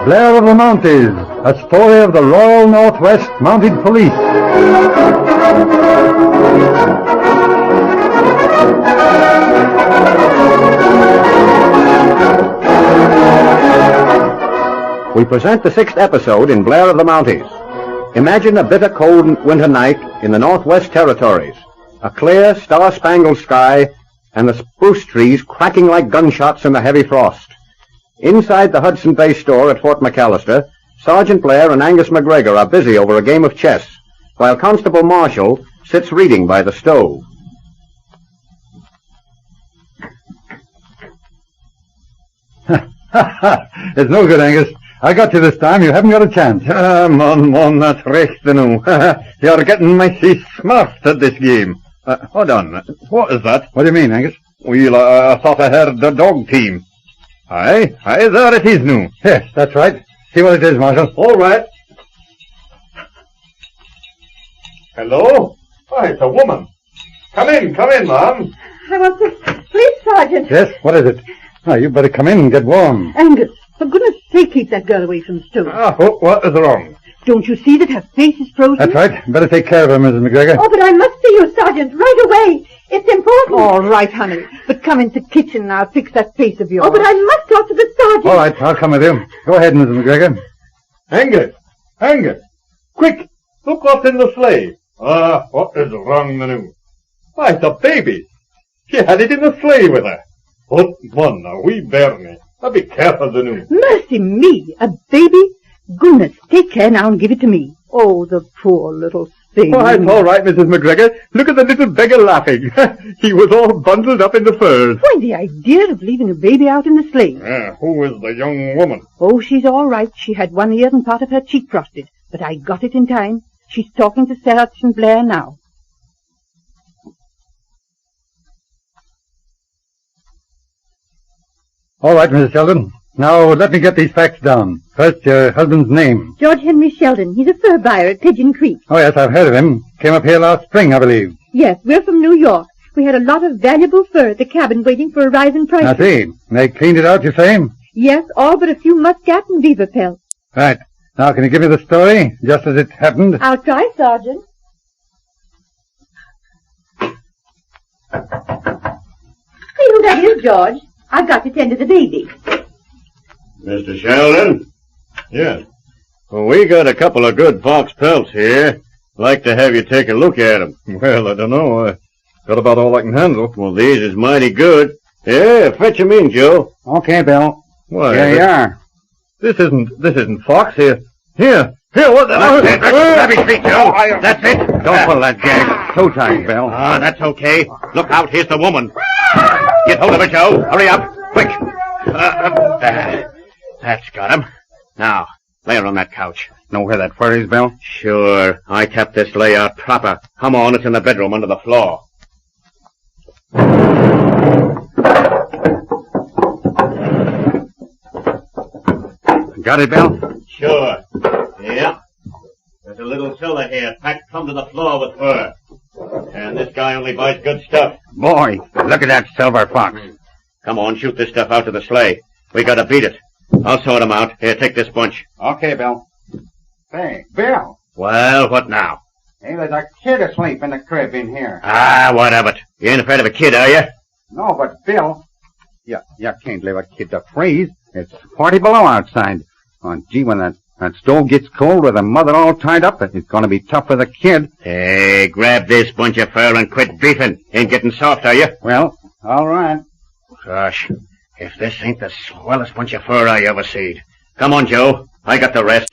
Blair of the Mounties, a story of the Royal Northwest Mounted Police. We present the 6th episode in Blair of the Mounties. Imagine a bitter cold winter night in the Northwest Territories. A clear, star-spangled sky and the spruce trees cracking like gunshots in the heavy frost. Inside the Hudson Bay store at Fort McAllister, Sergeant Blair and Angus McGregor are busy over a game of chess, while Constable Marshall sits reading by the stove. It's no good, Angus. I got you this time. You haven't got a chance. Man, that's recht nu. You're getting mighty smart at this game. Hold on. What is that? What do you mean, Angus? Well, I thought I heard the dog team. Aye, there it is nu. Yes, that's right. See what it is, Marshal. All right. Hello? Why, it's a woman. Come in, ma'am. I want to sleep, Sergeant. Yes, what is it? Oh, you better come in and get warm. Angus, for goodness sake, keep that girl away from the stove. What is wrong? Don't you see that her face is frozen? That's right. Better take care of her, Mrs. McGregor. Oh, but I must see you, Sergeant, right away. It's important. All right, honey. But come into the kitchen and I'll fix that face of yours. Oh, but I must talk to the sergeant. All right, I'll come with you. Go ahead, Mrs. McGregor. Angus. Quick, look what's in the sleigh. What is wrong, Manu? Why, it's a baby. She had it in the sleigh with her. But, man, a wee bairnie. Now be careful, Manu. Mercy me, a baby? Goodness, take care now and give it to me. Oh, the poor little thing. Oh, it's all right, Mrs. McGregor. Look at the little beggar laughing. He was all bundled up in the furs. Why, the idea of leaving a baby out in the sleigh. Who is the young woman? Oh, she's all right. She had one ear and part of her cheek frosted, but I got it in time. She's talking to Sergeant Blair now. All right, Mrs. Sheldon. Now, let me get these facts down. First, your husband's name. George Henry Sheldon. He's a fur buyer at Pigeon Creek. Oh, yes, I've heard of him. Came up here last spring, I believe. Yes, we're from New York. We had a lot of valuable fur at the cabin waiting for a rise in prices. I see. They cleaned it out, you say? Yes, all but a few muscat and beaver pelts. Right. Now, can you give me the story, just as it happened? I'll try, Sergeant. See who that is, George. I've got to tend to the baby. Mr. Sheldon? Yes. Well, we got a couple of good fox pelts here. Like to have you take a look at 'em. Well, I don't know. Got about all I can handle. Well, these is mighty good. Yeah, fetch 'em in, Joe. Okay, Bill. Why? Here you are. This isn't fox here. Here, what the... Grab his feet, Joe. That's it. Don't pull that gag. Toe tight, Bill. That's okay. Look out, here's the woman. Get hold of her, Joe. Hurry up. Quick. That's got him. Now, lay her on that couch. Know where that fur is, Bill? Sure. I kept this layout proper. Come on, it's in the bedroom under the floor. Got it, Bill? Sure. Yeah. There's a little silver here packed plumb to the floor with fur. And this guy only buys good stuff. Boy, look at that silver fox. Come on, shoot this stuff out to the sleigh. We gotta beat it. I'll sort 'em out. Here, take this bunch. Okay, Bill. Hey, Bill. Well, what now? Hey, there's a kid asleep in the crib in here. What of it? You ain't afraid of a kid, are you? No, but Bill, you can't leave a kid to freeze. It's 40 below outside. Oh, gee, when that stove gets cold with a mother all tied up, it's going to be tough for the kid. Hey, grab this bunch of fur and quit beefing. Ain't getting soft, are you? Well, all right. Gosh, if this ain't the swellest bunch of fur I ever seen. Come on, Joe. I got the rest.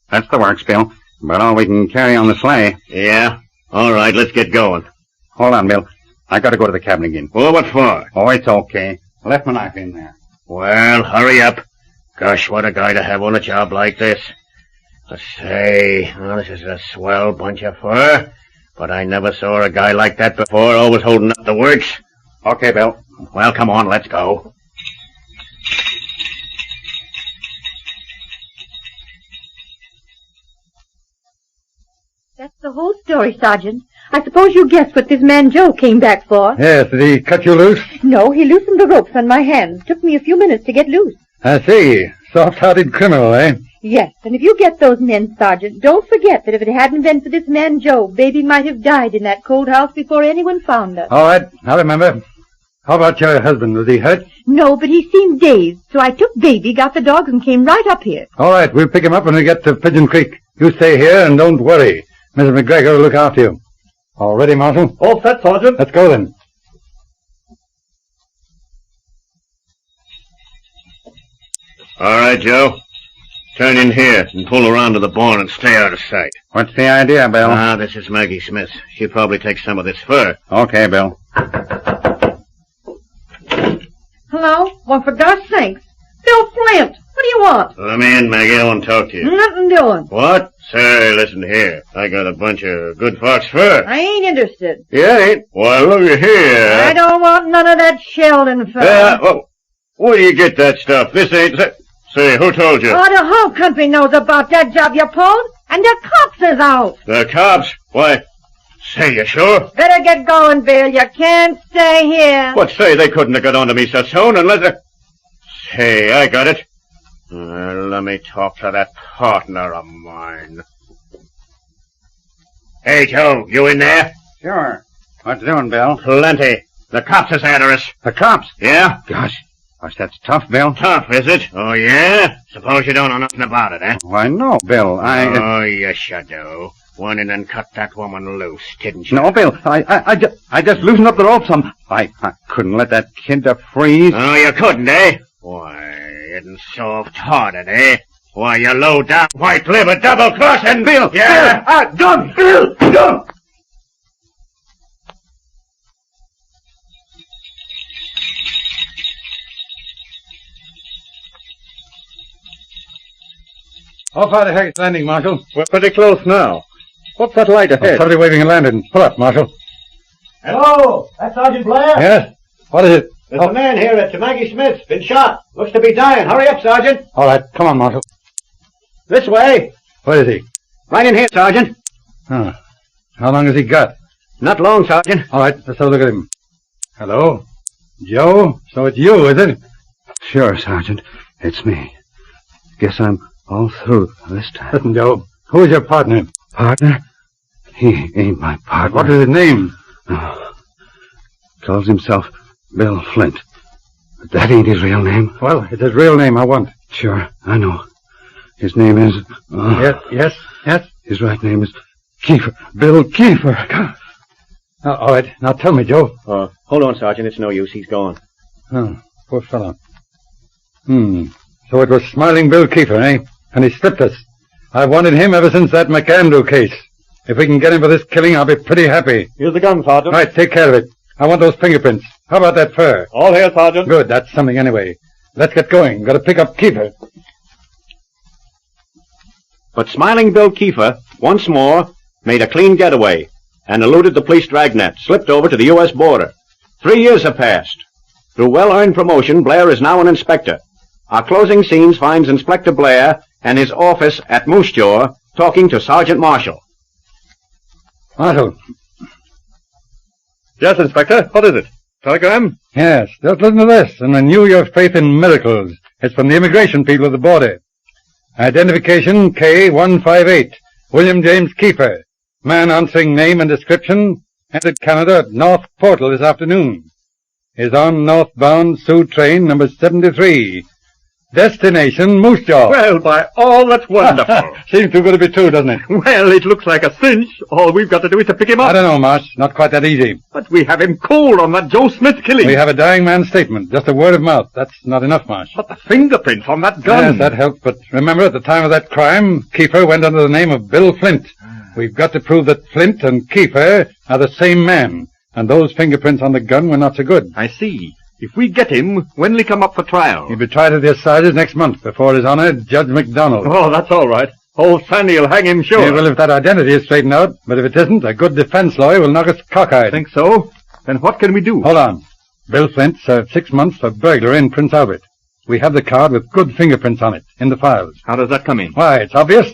That's the works, Bill. But all we can carry on the sleigh. Yeah? All right, let's get going. Hold on, Bill. I got to go to the cabin again. Well, what for? Oh, it's okay. I left my knife in there. Well, hurry up. Gosh, what a guy to have on a job like this. Let's say, this is a swell bunch of fur, but I never saw a guy like that before, always holding up the works. Okay, Bill. Well, come on, let's go. That's the whole story, Sergeant. I suppose you guessed what this man Joe came back for. Yes, did he cut you loose? No, he loosened the ropes on my hands. Took me a few minutes to get loose. I see. Soft-hearted criminal, eh? Yes, and if you get those men, Sergeant, don't forget that if it hadn't been for this man Joe, Baby might have died in that cold house before anyone found us. All right, I remember. How about your husband? Was he hurt? No, but he seemed dazed, so I took Baby, got the dogs, and came right up here. All right, we'll pick him up when we get to Pigeon Creek. You stay here and don't worry. Mrs. McGregor will look after you. All ready, Marshal? All set, Sergeant. Let's go then. All right, Joe. Turn in here and pull around to the barn and stay out of sight. What's the idea, Bill? This is Maggie Smith. She'll probably take some of this fur. Okay, Bill. Hello? Well, for God's sakes. Bill Flint, what do you want? Let me in, Maggie. I want to talk to you. Nothing doing. What? Say, listen here. I got a bunch of good fox fur. I ain't interested. You ain't? Why, look at here. I don't want none of that Sheldon fur. Where do you get that stuff? This ain't... Say, who told you? Oh, the whole country knows about that job you pulled, and the cops is out. The cops? Why... Say, you sure? Better get going, Bill. You can't stay here. What, say, they couldn't have got onto me so soon unless... Say, I got it. Let me talk to that partner of mine. Hey, Joe, you in there? Sure. What's doing, Bill? Plenty. The cops is after us. The cops? Yeah? Gosh, that's tough, Bill. Tough, is it? Oh, yeah? Suppose you don't know nothing about it, eh? Why, no, Bill. Oh, yes, you do. Went in and cut that woman loose, didn't you? No, Bill. I just loosened up the ropes. I couldn't let that kid to freeze. Oh, you couldn't, eh? Why, isn't soft-hearted, eh? Why, you low-down, white-livered, double-crossing... Bill! Yeah! Done! Bill! Done! How far to Hackett's Landing, Marshal? We're pretty close now. What's that light ahead? Somebody waving a lantern. Pull up, Marshal. Hello, that's Sergeant Blair. Yes? What is it? There's a man here at Maggie Smith's. Been shot. Looks to be dying. Hurry up, Sergeant. All right, come on, Marshal. This way. Where is he? Right in here, Sergeant. Oh. How long has he got? Not long, Sergeant. All right, let's have a look at him. Hello? Joe? So it's you, is it? Sure, Sergeant. It's me. Guess I'm all through this time. Listen, Joe. Who is your partner? Partner? He ain't my partner. What is his name? Oh. Calls himself Bill Flint. But that ain't his real name. Well, it's his real name I want. Sure, I know. His name is... Yes. His right name is Kiefer. Bill Kiefer. All right, now tell me, Joe. Hold on, Sergeant. It's no use. He's gone. Oh, poor fellow. So it was Smiling Bill Kiefer, eh? And he slipped us. I've wanted him ever since that McAndrew case. If we can get him for this killing, I'll be pretty happy. Here's the gun, Sergeant. Right, take care of it. I want those fingerprints. How about that fur? All here, Sergeant. Good, that's something anyway. Let's get going. Got to pick up Kiefer. But Smiling Bill Kiefer, once more, made a clean getaway and eluded the police dragnet, slipped over to the U.S. border. 3 years have passed. Through well-earned promotion, Blair is now an inspector. Our closing scenes finds Inspector Blair and his office at Moose Jaw talking to Sergeant Marshall. Marshal. Yes, Inspector. What is it? Telegram? Yes, just listen to this and renew your faith in miracles. It's from the immigration people at the border. Identification K158. William James Kiefer. Man answering name and description. Entered Canada at North Portal this afternoon. Is on northbound Sioux train number 73. Destination Moose Jaw. Well, by all that's wonderful. Seems too good to be true, doesn't it? Well, it looks like a cinch. All we've got to do is to pick him I up. don't know, Marsh. Not quite that easy. But we have him cold on that Joe Smith killing. We have a dying man's statement. Just a word of mouth. That's not enough, Marsh. But the fingerprints on that gun. Yes, that helps. But remember, at the time of that crime, Kiefer went under the name of Bill Flint. We've got to prove that Flint and Kiefer are the same man. And those fingerprints on the gun were not so good. I see. If we get him, when'll he come up for trial? He'll be tried at the assizes next month before His Honor Judge McDonald. Oh, that's all right. Old Sandy will hang him sure. Yeah, well, if that identity is straightened out, but if it isn't, a good defense lawyer will knock us cockeyed. Think so? Then what can we do? Hold on. Bill Flint served 6 months for burglary in Prince Albert. We have the card with good fingerprints on it, in the files. How does that come in? Why, it's obvious.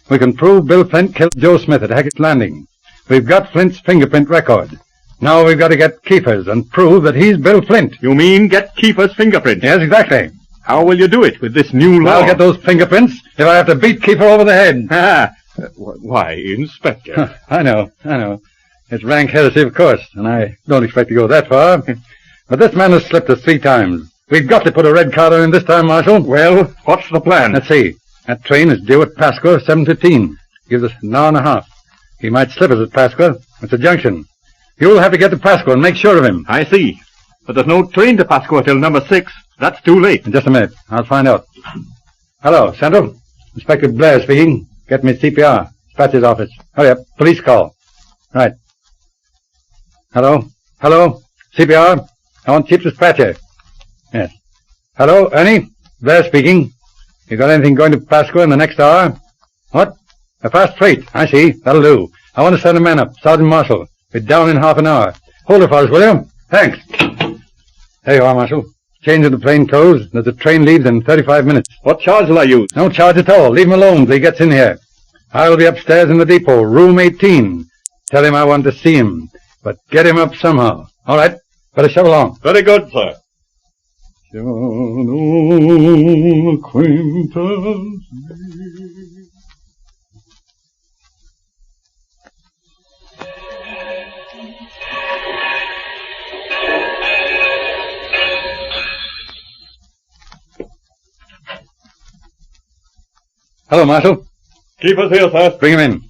We can prove Bill Flint killed Joe Smith at Hackett's Landing. We've got Flint's fingerprint record. Now we've got to get Kiefer's and prove that he's Bill Flint. You mean get Kiefer's fingerprints? Yes, exactly. How will you do it with this new law? I'll get those fingerprints if I have to beat Kiefer over the head. Ah, why, Inspector? I know. It's rank heresy, of course, and I don't expect to go that far. But this man has slipped us 3 times. We've got to put a red card on him this time, Marshal. Well, what's the plan? Let's see. That train is due at Pasqua, 7:15. Gives us an hour and a half. He might slip us at Pasqua. It's a junction. You'll have to get to Pasqua and make sure of him. I see. But there's no train to Pasqua till number 6. That's too late. In just a minute. I'll find out. Hello, Central. Inspector Blair speaking. Get me CPR. Dispatch's office. Hurry up. Police call. Right. Hello? CPR? I want Chief Dispatcher. Yes. Hello, Ernie? Blair speaking. You got anything going to Pasqua in the next hour? What? A fast freight. I see. That'll do. I want to send a man up. Sergeant Marshall. Be down in half an hour. Hold it for us, will you? Thanks. There you are, Marshal. Change of the plane clothes. The train leaves in 35 minutes. What charge will I use? No charge at all. Leave him alone till he gets in here. I'll be upstairs in the depot, room 18. Tell him I want to see him, but get him up somehow. All right. Better shove along. Very good, sir. Hello, Marshal. Keep us here, sir. Bring him in.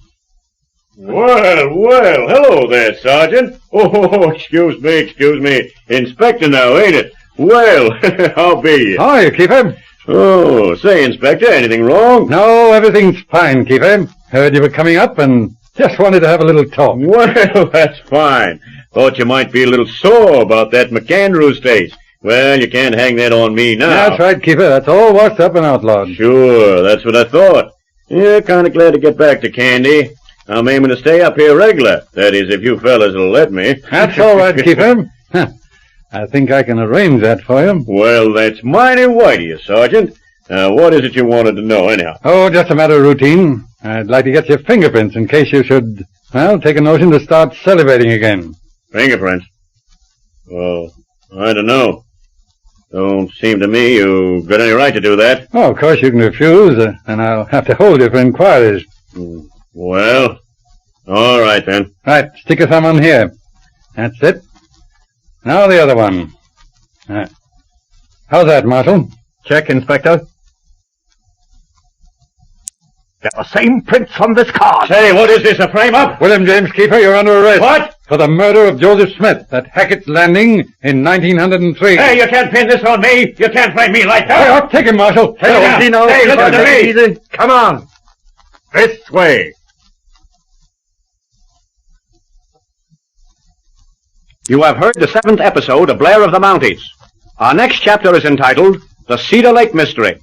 Well, hello there, Sergeant. Oh, excuse me. Inspector now, ain't it? Well, how be you? How are you, Keeper? Oh, say, Inspector, anything wrong? No, everything's fine, Keeper. Heard you were coming up and just wanted to have a little talk. Well, that's fine. Thought you might be a little sore about that McAndrews case. Well, you can't hang that on me now. That's right, Keeper. That's all washed up and outlawed. Sure, that's what I thought. Yeah, kind of glad to get back to Candy. I'm aiming to stay up here regular. That is, if you fellas will let me. That's all right, Keeper. I think I can arrange that for you. Well, that's mighty white of you, Sergeant. What is it you wanted to know, anyhow? Oh, just a matter of routine. I'd like to get your fingerprints in case you should, take a notion to start celebrating again. Fingerprints? Oh, I don't know. Don't seem to me you've got any right to do that. Oh, of course you can refuse, and I'll have to hold you for inquiries. Well, all right then. Right, stick your thumb on here. That's it. Now the other one. How's that, Marshal? Check, Inspector. Got the same prints on this card. Say, what is this, a frame-up? William James Keefer, you're under arrest. What? For the murder of Joseph Smith at Hackett's Landing in 1903. Hey, you can't pin this on me. You can't blame me like that. Hey, take him, Marshal. Hey, listen to me. Easy. Come on. This way. You have heard the 7th episode of Blair of the Mounties. Our next chapter is entitled The Cedar Lake Mystery.